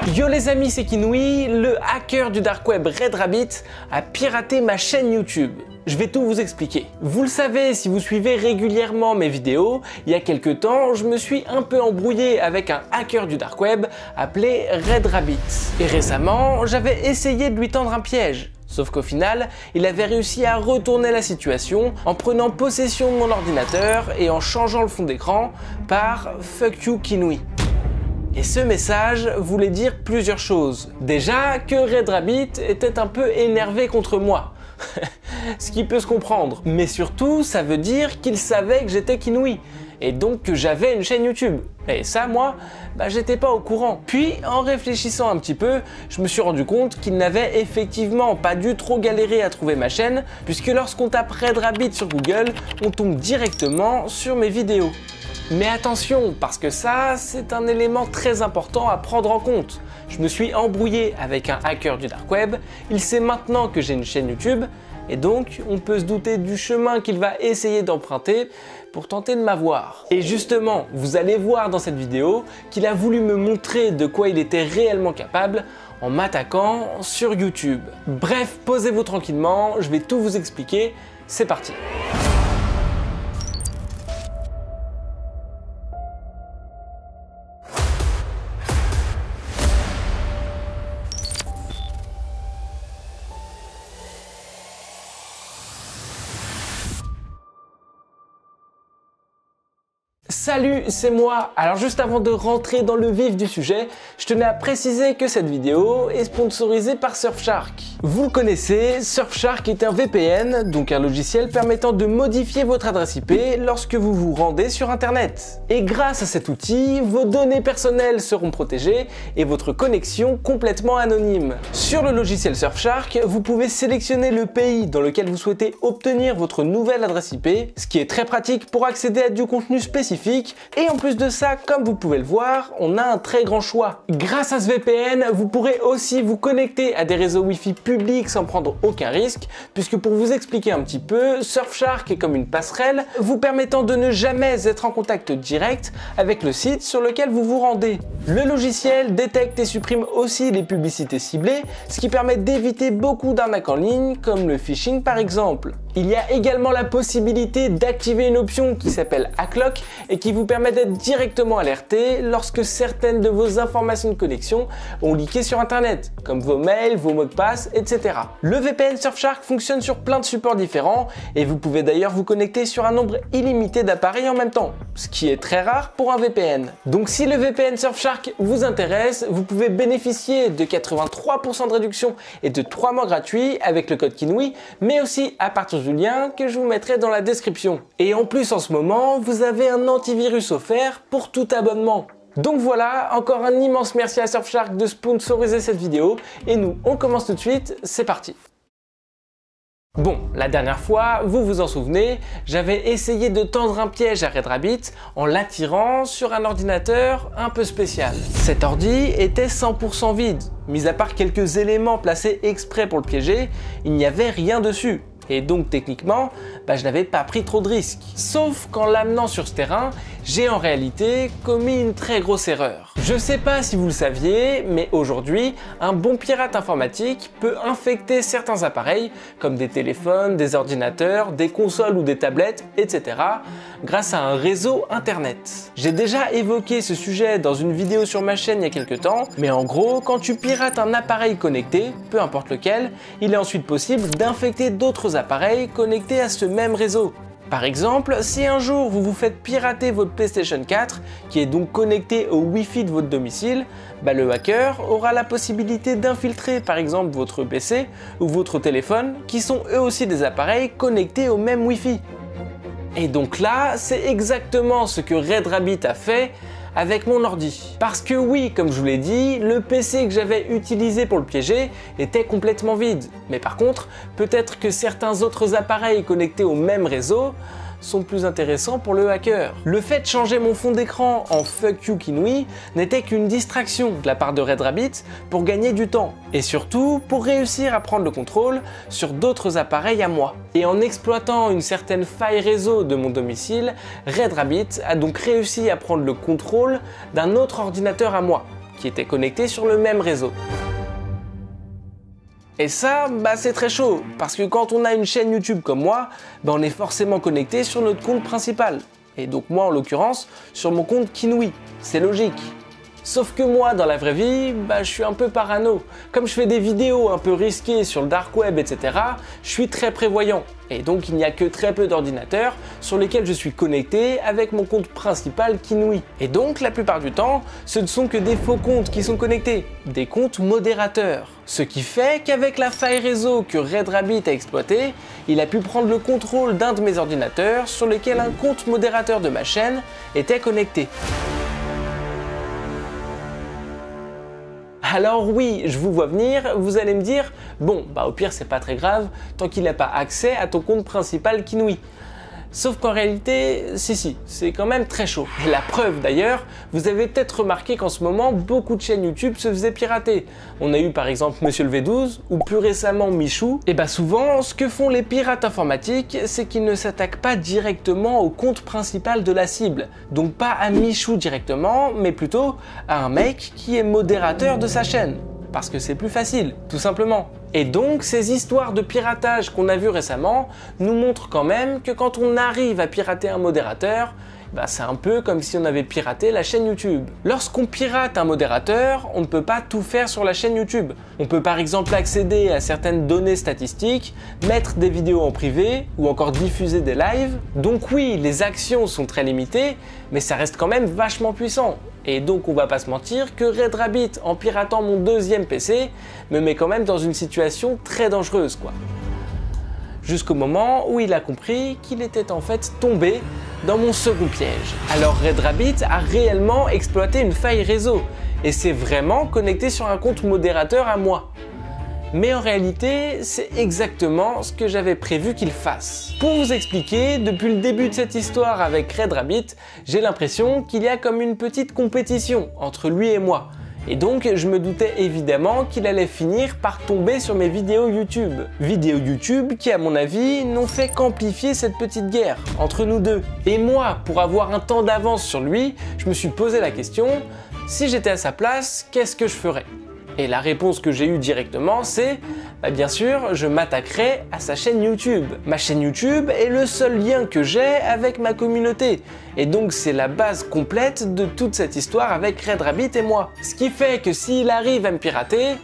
Yo les amis, c'est Kinoui, le hacker du dark web Red Rabbit a piraté ma chaîne YouTube. Je vais tout vous expliquer. Vous le savez, si vous suivez régulièrement mes vidéos, il y a quelques temps, je me suis un peu embrouillé avec un hacker du dark web appelé Red Rabbit. Et récemment, j'avais essayé de lui tendre un piège. Sauf qu'au final, il avait réussi à retourner la situation en prenant possession de mon ordinateur et en changeant le fond d'écran par « Fuck you Kinoui ». Et ce message voulait dire plusieurs choses. Déjà, que Red Rabbit était un peu énervé contre moi. Ce qui peut se comprendre. Mais surtout, ça veut dire qu'il savait que j'étais Kinoui. Et donc que j'avais une chaîne YouTube. Et ça, moi, j'étais pas au courant. Puis, en réfléchissant un petit peu, je me suis rendu compte qu'il n'avait effectivement pas dû trop galérer à trouver ma chaîne, puisque lorsqu'on tape Red Rabbit sur Google, on tombe directement sur mes vidéos. Mais attention, parce que ça, c'est un élément très important à prendre en compte. Je me suis embrouillé avec un hacker du dark web, il sait maintenant que j'ai une chaîne YouTube, et donc on peut se douter du chemin qu'il va essayer d'emprunter pour tenter de m'avoir. Et justement, vous allez voir dans cette vidéo qu'il a voulu me montrer de quoi il était réellement capable en m'attaquant sur YouTube. Bref, posez-vous tranquillement, je vais tout vous expliquer, c'est parti. Salut, c'est moi. Alors juste avant de rentrer dans le vif du sujet, je tenais à préciser que cette vidéo est sponsorisée par Surfshark. Vous le connaissez, Surfshark est un VPN, donc un logiciel permettant de modifier votre adresse IP lorsque vous vous rendez sur Internet. Et grâce à cet outil, vos données personnelles seront protégées et votre connexion complètement anonyme. Sur le logiciel Surfshark, vous pouvez sélectionner le pays dans lequel vous souhaitez obtenir votre nouvelle adresse IP, ce qui est très pratique pour accéder à du contenu spécifique. Et en plus de ça, comme vous pouvez le voir, on a un très grand choix. Grâce à ce VPN, vous pourrez aussi vous connecter à des réseaux Wi-Fi publics sans prendre aucun risque, puisque pour vous expliquer un petit peu, Surfshark est comme une passerelle, vous permettant de ne jamais être en contact direct avec le site sur lequel vous vous rendez. Le logiciel détecte et supprime aussi les publicités ciblées, ce qui permet d'éviter beaucoup d'arnaques en ligne, comme le phishing par exemple. Il y a également la possibilité d'activer une option qui s'appelle AdBlock et qui vous permet d'être directement alerté lorsque certaines de vos informations de connexion ont leaké sur internet, comme vos mails, vos mots de passe, etc. Le VPN Surfshark fonctionne sur plein de supports différents et vous pouvez d'ailleurs vous connecter sur un nombre illimité d'appareils en même temps, ce qui est très rare pour un VPN. Donc si le VPN Surfshark vous intéresse, vous pouvez bénéficier de 83% de réduction et de 3 mois gratuits avec le code Kinoui, mais aussi à partir du lien que je vous mettrai dans la description. Et en plus en ce moment, vous avez un antivirus offert pour tout abonnement. Donc voilà, encore un immense merci à Surfshark de sponsoriser cette vidéo et nous on commence tout de suite, c'est parti. Bon, la dernière fois, vous vous en souvenez, j'avais essayé de tendre un piège à Red Rabbit en l'attirant sur un ordinateur un peu spécial. Cet ordi était 100% vide, mis à part quelques éléments placés exprès pour le piéger, il n'y avait rien dessus. Et donc techniquement, je n'avais pas pris trop de risques. Sauf qu'en l'amenant sur ce terrain, j'ai en réalité commis une très grosse erreur. Je sais pas si vous le saviez, mais aujourd'hui, un bon pirate informatique peut infecter certains appareils, comme des téléphones, des ordinateurs, des consoles ou des tablettes, etc., grâce à un réseau internet. J'ai déjà évoqué ce sujet dans une vidéo sur ma chaîne il y a quelques temps, mais en gros, quand tu pirates un appareil connecté, peu importe lequel, il est ensuite possible d'infecter d'autres appareils connectés à ce même réseau. Par exemple, si un jour vous vous faites pirater votre PlayStation 4, qui est donc connecté au Wi-Fi de votre domicile, le hacker aura la possibilité d'infiltrer par exemple votre PC ou votre téléphone, qui sont eux aussi des appareils connectés au même Wi-Fi. Et donc là, c'est exactement ce que Red Rabbit a fait avec mon ordi. Parce que oui, comme je vous l'ai dit, le PC que j'avais utilisé pour le piéger était complètement vide. Mais par contre, peut-être que certains autres appareils connectés au même réseau sont plus intéressants pour le hacker. Le fait de changer mon fond d'écran en Fuck you Kinoui n'était qu'une distraction de la part de Red Rabbit pour gagner du temps. Et surtout, pour réussir à prendre le contrôle sur d'autres appareils à moi. Et en exploitant une certaine faille réseau de mon domicile, Red Rabbit a donc réussi à prendre le contrôle d'un autre ordinateur à moi, qui étaient connectés sur le même réseau. Et ça, c'est très chaud, parce que quand on a une chaîne YouTube comme moi, on est forcément connecté sur notre compte principal. Et donc moi, en l'occurrence, sur mon compte Kinui. C'est logique. Sauf que moi, dans la vraie vie, je suis un peu parano. Comme je fais des vidéos un peu risquées sur le dark web, etc., je suis très prévoyant. Et donc il n'y a que très peu d'ordinateurs sur lesquels je suis connecté avec mon compte principal Kinui. Et donc la plupart du temps, ce ne sont que des faux comptes qui sont connectés, des comptes modérateurs. Ce qui fait qu'avec la faille réseau que RedRabbit a exploité, il a pu prendre le contrôle d'un de mes ordinateurs sur lequel un compte modérateur de ma chaîne était connecté. Alors oui, je vous vois venir, vous allez me dire, bon, au pire c'est pas très grave, tant qu'il n'a pas accès à ton compte principal Kinui. Sauf qu'en réalité, si, c'est quand même très chaud. Et la preuve d'ailleurs, vous avez peut-être remarqué qu'en ce moment, beaucoup de chaînes YouTube se faisaient pirater. On a eu par exemple Monsieur le V12, ou plus récemment Michou. Et souvent, ce que font les pirates informatiques, c'est qu'ils ne s'attaquent pas directement au compte principal de la cible. Donc pas à Michou directement, mais plutôt à un mec qui est modérateur de sa chaîne. Parce que c'est plus facile, tout simplement. Et donc, ces histoires de piratage qu'on a vues récemment nous montrent quand même que quand on arrive à pirater un modérateur, c'est un peu comme si on avait piraté la chaîne YouTube. Lorsqu'on pirate un modérateur, on ne peut pas tout faire sur la chaîne YouTube. On peut par exemple accéder à certaines données statistiques, mettre des vidéos en privé ou encore diffuser des lives. Donc oui, les actions sont très limitées, mais ça reste quand même vachement puissant. Et donc on va pas se mentir que RedRabbit, en piratant mon deuxième PC, me met quand même dans une situation très dangereuse quoi. Jusqu'au moment où il a compris qu'il était en fait tombé dans mon second piège. Alors RedRabbit a réellement exploité une faille réseau et s'est vraiment connecté sur un compte modérateur à moi. Mais en réalité, c'est exactement ce que j'avais prévu qu'il fasse. Pour vous expliquer, depuis le début de cette histoire avec RedRabbit, j'ai l'impression qu'il y a comme une petite compétition entre lui et moi. Et donc, je me doutais évidemment qu'il allait finir par tomber sur mes vidéos YouTube. Vidéos YouTube qui, à mon avis, n'ont fait qu'amplifier cette petite guerre entre nous deux. Et moi, pour avoir un temps d'avance sur lui, je me suis posé la question, si j'étais à sa place, qu'est-ce que je ferais ? Et la réponse que j'ai eue directement, c'est bien sûr, je m'attaquerai à sa chaîne YouTube. Ma chaîne YouTube est le seul lien que j'ai avec ma communauté. Et donc c'est la base complète de toute cette histoire avec RedRabbit et moi. Ce qui fait que s'il arrive à me pirater,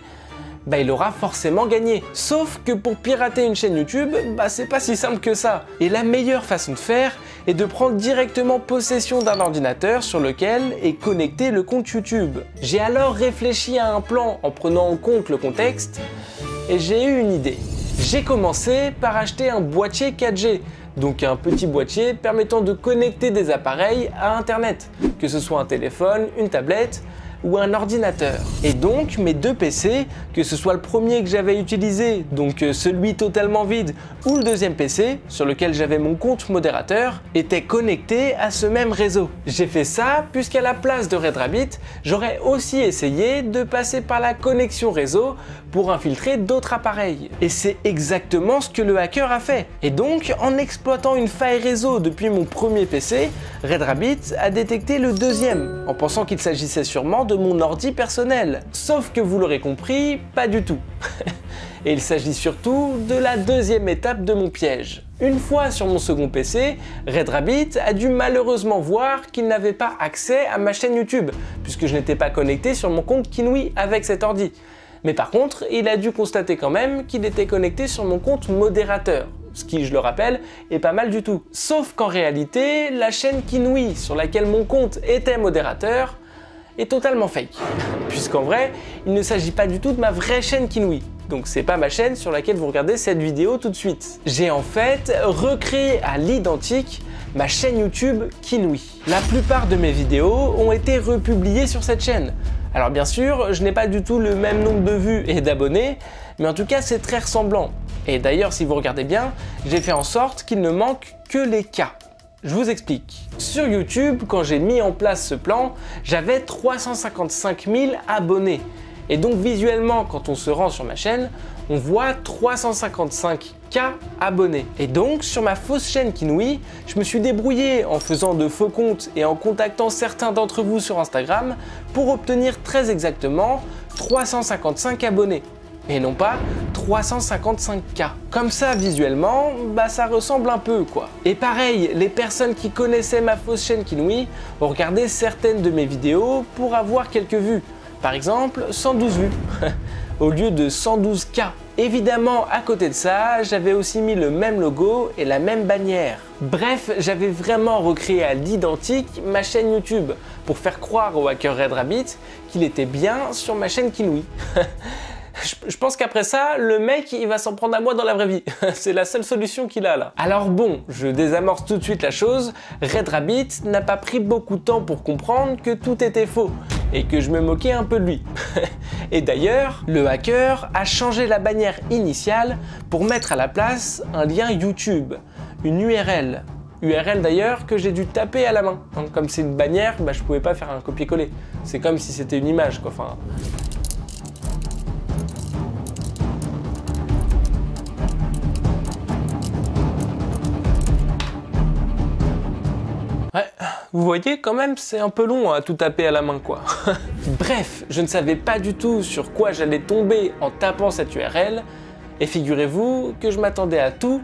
il aura forcément gagné. Sauf que pour pirater une chaîne YouTube, c'est pas si simple que ça. Et la meilleure façon de faire est de prendre directement possession d'un ordinateur sur lequel est connecté le compte YouTube. J'ai alors réfléchi à un plan en prenant en compte le contexte et j'ai eu une idée. J'ai commencé par acheter un boîtier 4G, donc un petit boîtier permettant de connecter des appareils à Internet, que ce soit un téléphone, une tablette ou un ordinateur. Et donc mes deux PC, que ce soit le premier que j'avais utilisé, donc celui totalement vide, ou le deuxième PC, sur lequel j'avais mon compte modérateur, étaient connectés à ce même réseau. J'ai fait ça puisqu'à la place de RedRabbit, j'aurais aussi essayé de passer par la connexion réseau pour infiltrer d'autres appareils. Et c'est exactement ce que le hacker a fait. Et donc, en exploitant une faille réseau depuis mon premier PC, RedRabbit a détecté le deuxième, en pensant qu'il s'agissait sûrement de mon ordi personnel. Sauf que vous l'aurez compris, pas du tout. Et il s'agit surtout de la deuxième étape de mon piège. Une fois sur mon second PC, RedRabbit a dû malheureusement voir qu'il n'avait pas accès à ma chaîne YouTube, puisque je n'étais pas connecté sur mon compte Kinui avec cet ordi. Mais par contre, il a dû constater quand même qu'il était connecté sur mon compte modérateur. Ce qui, je le rappelle, est pas mal du tout. Sauf qu'en réalité, la chaîne Kinui sur laquelle mon compte était modérateur est totalement fake. Puisqu'en vrai, il ne s'agit pas du tout de ma vraie chaîne Kinui. Donc c'est pas ma chaîne sur laquelle vous regardez cette vidéo tout de suite. J'ai en fait recréé à l'identique ma chaîne YouTube Kinui. La plupart de mes vidéos ont été republiées sur cette chaîne. Alors bien sûr, je n'ai pas du tout le même nombre de vues et d'abonnés, mais en tout cas c'est très ressemblant. Et d'ailleurs, si vous regardez bien, j'ai fait en sorte qu'il ne manque que les cas. Je vous explique. Sur YouTube, quand j'ai mis en place ce plan, j'avais 355 000 abonnés. Et donc visuellement, quand on se rend sur ma chaîne, on voit 355 K abonnés. Et donc sur ma fausse chaîne Kinouï, je me suis débrouillé en faisant de faux comptes et en contactant certains d'entre vous sur Instagram pour obtenir très exactement 355 abonnés. Et non pas 355K. Comme ça, visuellement, bah ça ressemble un peu quoi. Et pareil, les personnes qui connaissaient ma fausse chaîne Kinouï ont regardé certaines de mes vidéos pour avoir quelques vues. Par exemple, 112 vues, au lieu de 112K. Évidemment, à côté de ça, j'avais aussi mis le même logo et la même bannière. Bref, j'avais vraiment recréé à l'identique ma chaîne YouTube pour faire croire au hacker Red Rabbit qu'il était bien sur ma chaîne Kinouï. Je pense qu'après ça, le mec, il va s'en prendre à moi dans la vraie vie. C'est la seule solution qu'il a là. Alors bon, je désamorce tout de suite la chose. Red Rabbit n'a pas pris beaucoup de temps pour comprendre que tout était faux et que je me moquais un peu de lui. Et d'ailleurs, le hacker a changé la bannière initiale pour mettre à la place un lien YouTube, une URL. URL d'ailleurs que j'ai dû taper à la main. Comme c'est une bannière, bah, je pouvais pas faire un copier-coller. C'est comme si c'était une image quoi. Enfin... Ouais, vous voyez quand même, c'est un peu long à tout taper à la main quoi. Bref, je ne savais pas du tout sur quoi j'allais tomber en tapant cette URL, et figurez-vous que je m'attendais à tout,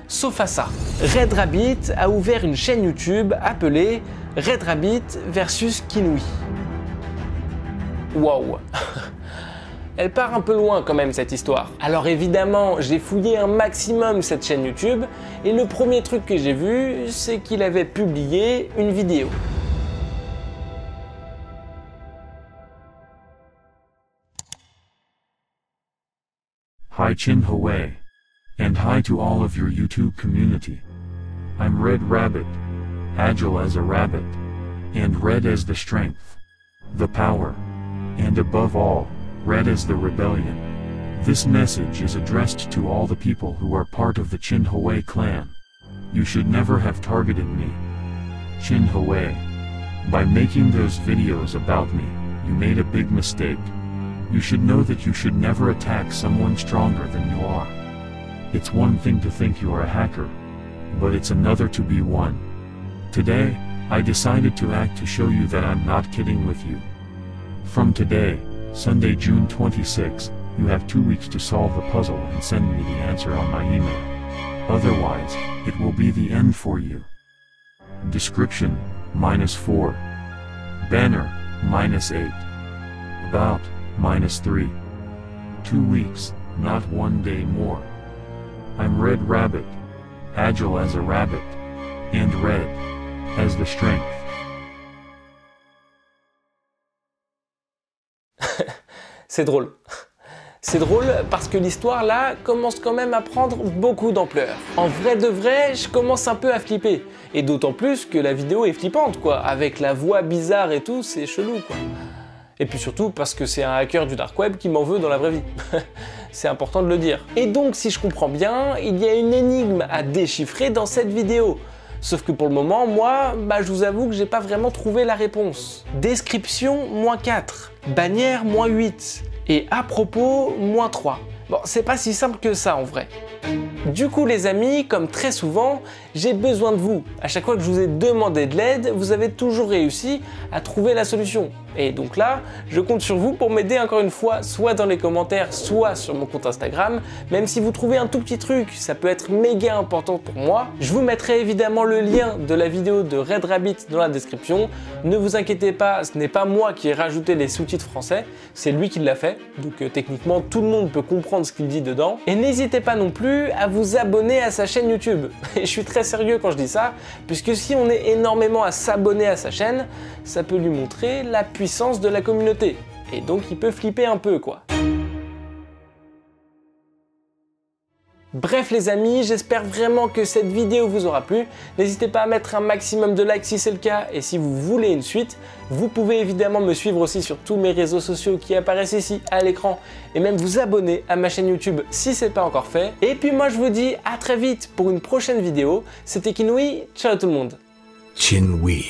sauf à ça. Red Rabbit a ouvert une chaîne YouTube appelée Red Rabbit versus Kinouï. Waouh. Elle part un peu loin quand même cette histoire. Alors évidemment, j'ai fouillé un maximum cette chaîne YouTube et le premier truc que j'ai vu, c'est qu'il avait publié une vidéo. Hi Chinhaway, and hi to all of your YouTube community. I'm Red Rabbit, agile as a rabbit, and red as the strength, the power, and above all, red as the rebellion. This message is addressed to all the people who are part of the Chinhaway clan. You should never have targeted me. Chinhaway. By making those videos about me, you made a big mistake. You should know that you should never attack someone stronger than you are. It's one thing to think you are a hacker, but it's another to be one. Today, I decided to act to show you that I'm not kidding with you. From today, Sunday, June 26, you have 2 weeks to solve the puzzle and send me the answer on my email. Otherwise, it will be the end for you. Description, -4. Banner, -8. About, -3. 2 weeks, not 1 day more. I'm Red Rabbit, agile as a rabbit, and red as the strength. C'est drôle. C'est drôle parce que l'histoire là commence quand même à prendre beaucoup d'ampleur. En vrai de vrai, je commence un peu à flipper. Et d'autant plus que la vidéo est flippante quoi, avec la voix bizarre et tout, c'est chelou quoi. Et puis surtout parce que c'est un hacker du dark web qui m'en veut dans la vraie vie. C'est important de le dire. Et donc si je comprends bien, il y a une énigme à déchiffrer dans cette vidéo. Sauf que pour le moment, moi, je vous avoue que j'ai pas vraiment trouvé la réponse. Description, -4. Bannière, -8. Et à propos, -3. Bon, c'est pas si simple que ça en vrai. Du coup les amis, comme très souvent, j'ai besoin de vous. À chaque fois que je vous ai demandé de l'aide, vous avez toujours réussi à trouver la solution. Et donc là, je compte sur vous pour m'aider encore une fois, soit dans les commentaires, soit sur mon compte Instagram. Même si vous trouvez un tout petit truc, ça peut être méga important pour moi. Je vous mettrai évidemment le lien de la vidéo de Red Rabbit dans la description. Ne vous inquiétez pas, ce n'est pas moi qui ai rajouté les sous-titres français, c'est lui qui l'a fait. Donc techniquement, tout le monde peut comprendre ce qu'il dit dedans. Et n'hésitez pas non plus à vous abonner à sa chaîne YouTube. Et je suis très sérieux quand je dis ça, puisque si on est énormément à s'abonner à sa chaîne, ça peut lui montrer la puissance de la communauté. Et donc il peut flipper un peu quoi. Bref les amis, j'espère vraiment que cette vidéo vous aura plu. N'hésitez pas à mettre un maximum de likes si c'est le cas, et si vous voulez une suite, vous pouvez évidemment me suivre aussi sur tous mes réseaux sociaux qui apparaissent ici à l'écran, et même vous abonner à ma chaîne YouTube si c'est pas encore fait. Et puis moi je vous dis à très vite pour une prochaine vidéo. C'était Kinouï, ciao tout le monde. Kinouï.